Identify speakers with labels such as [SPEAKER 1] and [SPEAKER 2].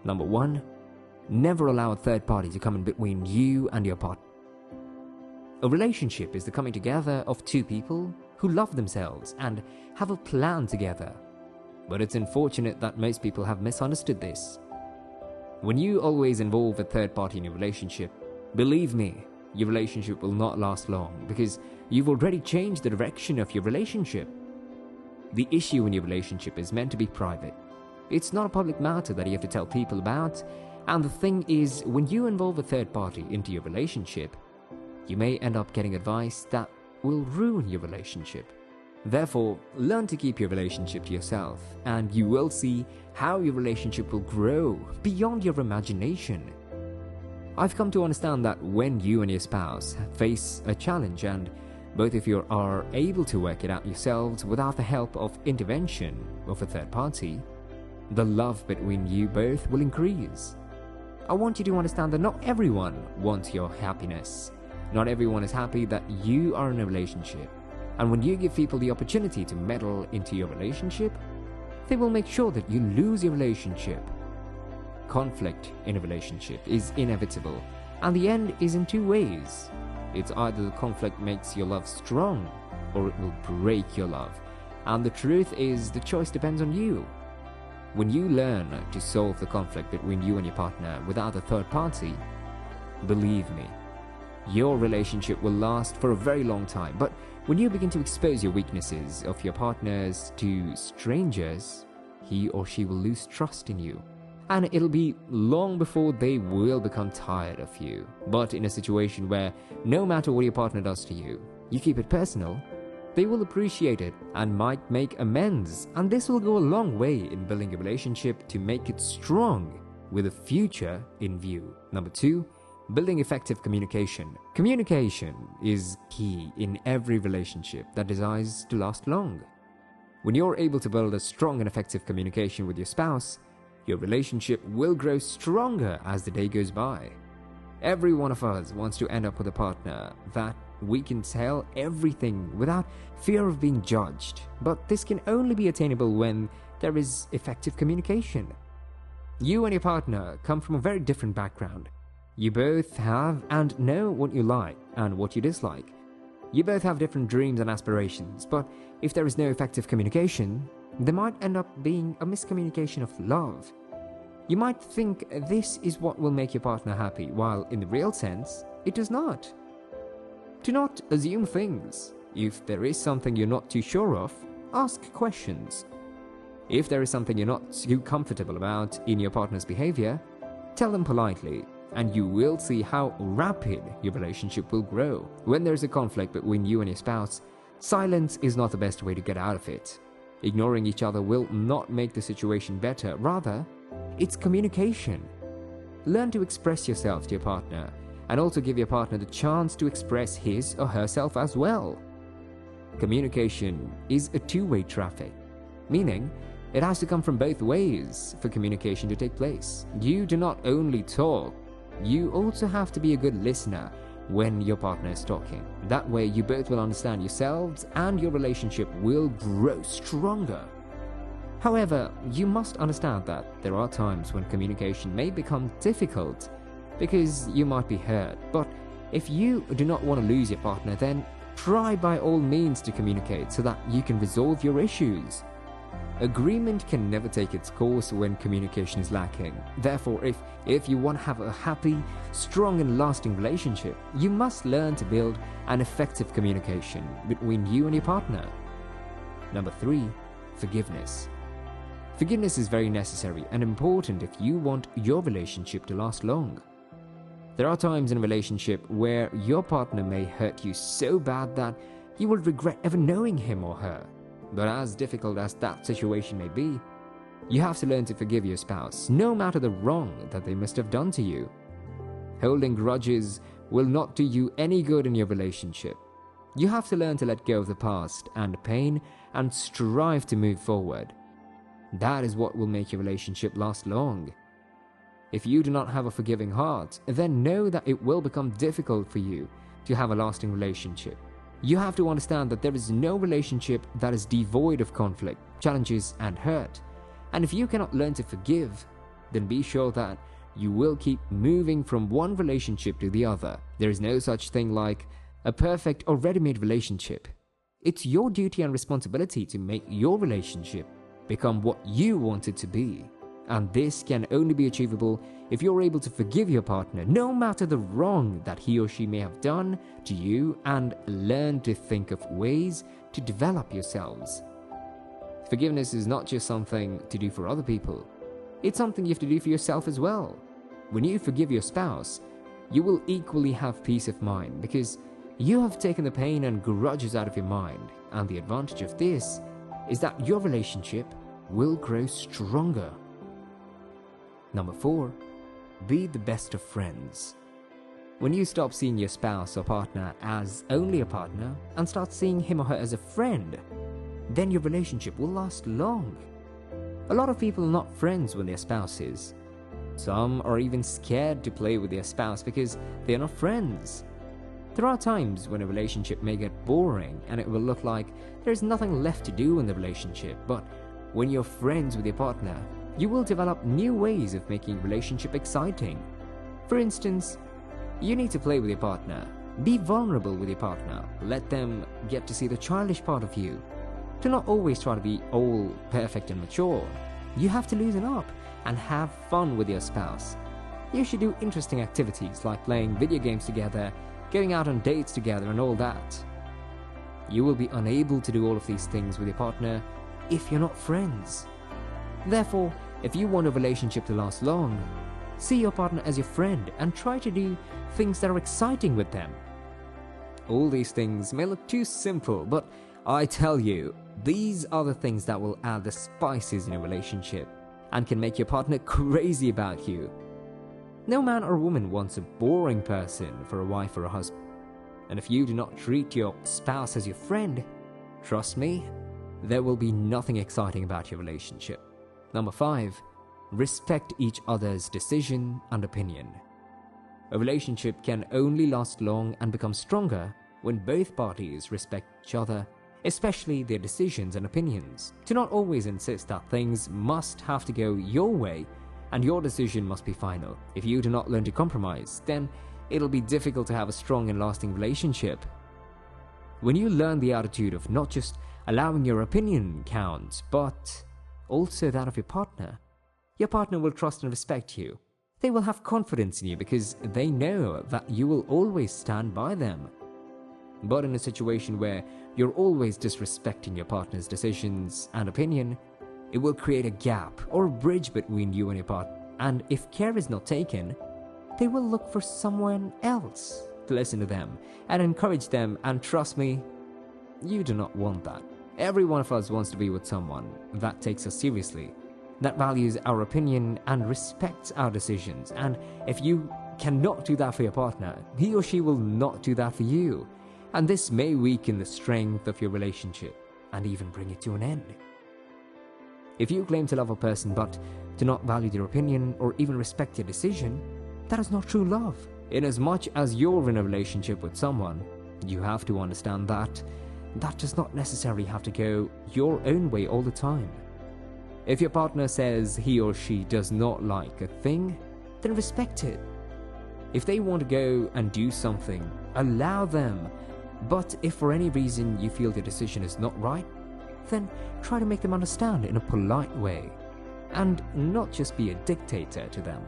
[SPEAKER 1] Number 1, never allow a third party to come in between you and your partner. A relationship is the coming together of two people who love themselves and have a plan together. But it's unfortunate that most people have misunderstood this. When you always involve a third party in your relationship, believe me, your relationship will not last long because you've already changed the direction of your relationship. The issue in your relationship is meant to be private. It's not a public matter that you have to tell people about. And the thing is, when you involve a third party into your relationship, you may end up getting advice that will ruin your relationship. Therefore, learn to keep your relationship to yourself, and you will see how your relationship will grow beyond your imagination. I've come to understand that when you and your spouse face a challenge and both of you are able to work it out yourselves without the help of intervention of a third party, the love between you both will increase. I want you to understand that not everyone wants your happiness. Not everyone is happy that you are in a relationship. And when you give people the opportunity to meddle into your relationship, they will make sure that you lose your relationship. Conflict in a relationship is inevitable, and the end is in two ways. It's either the conflict makes your love strong, or it will break your love. And the truth is, the choice depends on you. When you learn to solve the conflict between you and your partner without a third party, believe me, your relationship will last for a very long time. But when you begin to expose your weaknesses of your partners to strangers, he or she will lose trust in you. And it'll be long before they will become tired of you. But in a situation where no matter what your partner does to you, you keep it personal, they will appreciate it and might make amends. And this will go a long way in building a relationship to make it strong with a future in view. Number 2, building effective communication. Communication is key in every relationship that desires to last long. When you're able to build a strong and effective communication with your spouse, your relationship will grow stronger as the day goes by. Every one of us wants to end up with a partner that we can tell everything without fear of being judged. But this can only be attainable when there is effective communication. You and your partner come from a very different background. You both have and know what you like and what you dislike. You both have different dreams and aspirations, but if there is no effective communication, there might end up being a miscommunication of love. You might think this is what will make your partner happy, while in the real sense, it does not. Do not assume things. If there is something you're not too sure of, ask questions. If there is something you're not too comfortable about in your partner's behavior, tell them politely, and you will see how rapid your relationship will grow. When there's a conflict between you and your spouse, silence is not the best way to get out of it. Ignoring each other will not make the situation better. Rather, it's communication. Learn to express yourself to your partner, and also give your partner the chance to express his or herself as well. Communication is a two-way traffic, meaning it has to come from both ways for communication to take place. You do not only talk, you also have to be a good listener when your partner is talking. That way you both will understand yourselves and your relationship will grow stronger. However, you must understand that there are times when communication may become difficult because you might be hurt. But if you do not want to lose your partner, then try by all means to communicate so that you can resolve your issues. Agreement can never take its course when communication is lacking. Therefore, if you want to have a happy, strong and lasting relationship, you must learn to build an effective communication between you and your partner. Number 3, forgiveness. Forgiveness is very necessary and important if you want your relationship to last long. There are times in a relationship where your partner may hurt you so bad that you will regret ever knowing him or her. But as difficult as that situation may be, you have to learn to forgive your spouse, no matter the wrong that they must have done to you. Holding grudges will not do you any good in your relationship. You have to learn to let go of the past and pain and strive to move forward. That is what will make your relationship last long. If you do not have a forgiving heart, then know that it will become difficult for you to have a lasting relationship. You have to understand that there is no relationship that is devoid of conflict, challenges, and hurt. And if you cannot learn to forgive, then be sure that you will keep moving from one relationship to the other. There is no such thing like a perfect or ready-made relationship. It's your duty and responsibility to make your relationship become what you want it to be. And this can only be achievable if you're able to forgive your partner, no matter the wrong that he or she may have done to you, and learn to think of ways to develop yourselves. Forgiveness is not just something to do for other people. It's something you have to do for yourself as well. When you forgive your spouse, you will equally have peace of mind because you have taken the pain and grudges out of your mind, and the advantage of this is that your relationship will grow stronger. Number 4, be the best of friends. When you stop seeing your spouse or partner as only a partner and start seeing him or her as a friend, then your relationship will last long. A lot of people are not friends with their spouses. Some are even scared to play with their spouse because they are not friends. There are times when a relationship may get boring and it will look like there's nothing left to do in the relationship, but when you're friends with your partner, you will develop new ways of making a relationship exciting. For instance, you need to play with your partner. Be vulnerable with your partner. Let them get to see the childish part of you. Do not always try to be all perfect and mature. You have to loosen up and have fun with your spouse. You should do interesting activities like playing video games together, going out on dates together, and all that. You will be unable to do all of these things with your partner if you're not friends. Therefore, if you want a relationship to last long, see your partner as your friend and try to do things that are exciting with them. All these things may look too simple, but I tell you, these are the things that will add the spices in a relationship and can make your partner crazy about you. No man or woman wants a boring person for a wife or a husband. And if you do not treat your spouse as your friend, trust me, there will be nothing exciting about your relationship. Number 5, respect each other's decision and opinion. A relationship can only last long and become stronger when both parties respect each other, especially their decisions and opinions. Do not always insist that things must have to go your way and your decision must be final. If you do not learn to compromise, then it'll be difficult to have a strong and lasting relationship. When you learn the attitude of not just allowing your opinion count, but also that of your partner will trust and respect you. They will have confidence in you because they know that you will always stand by them. But in a situation where you're always disrespecting your partner's decisions and opinion, it will create a gap or a bridge between you and your partner. And if care is not taken, they will look for someone else to listen to them and encourage them, and trust me, you do not want that. Every one of us wants to be with someone that takes us seriously, that values our opinion and respects our decisions. And if you cannot do that for your partner, he or she will not do that for you. And this may weaken the strength of your relationship and even bring it to an end. If you claim to love a person but do not value their opinion or even respect their decision, that is not true love. Inasmuch as you're in a relationship with someone, you have to understand that does not necessarily have to go your own way all the time. If your partner says he or she does not like a thing, then respect it. If they want to go and do something, allow them. But if for any reason you feel their decision is not right, then try to make them understand in a polite way and not just be a dictator to them.